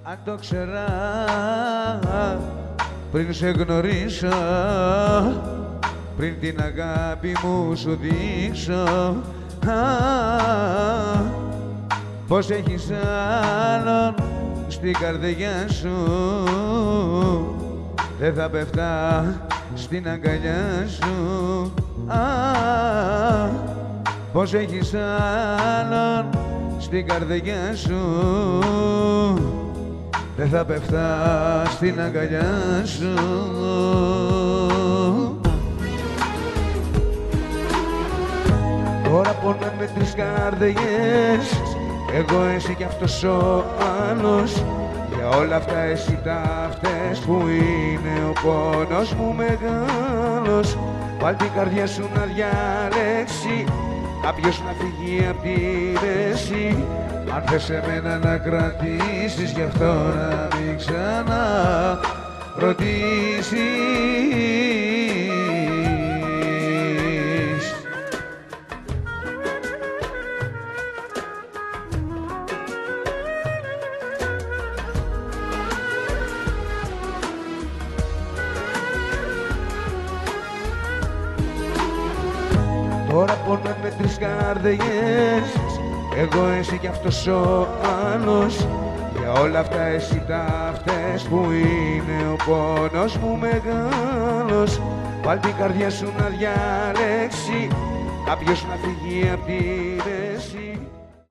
Αν το ξέρα πριν σε γνωρίσω, πριν την αγάπη μου σου δείξω, πως έχεις άλλον στην καρδιά σου, δεν θα πέφτα στην αγκαλιά σου. Πως έχεις άλλον στην καρδιά σου, δεν θα πέφτα στην αγκαλιά σου. Τώρα πονάμε τρεις καρδιές, εγώ, εσύ κι αυτός ο άλλος. Για όλα αυτά εσύ τα φταίς, που είναι ο πόνος μου μεγάλος. Βάλ' την καρδιά σου να διαλέξει, κάποιος να φύγει απ' τη μέση. Αν θες εμένα να κρατήσεις, γι' αυτό να μην ξανά ρωτήσεις. Τώρα πονάμε τρεις καρδιές, εγώ, εσύ κι αυτός ο άλλος. Για όλα αυτά εσύ τα φταίς, που είναι ο πόνος μου μεγάλος. Βάλ' την καρδιά σου να διαλέξει, κάποιος να φύγει απ' τη μέση.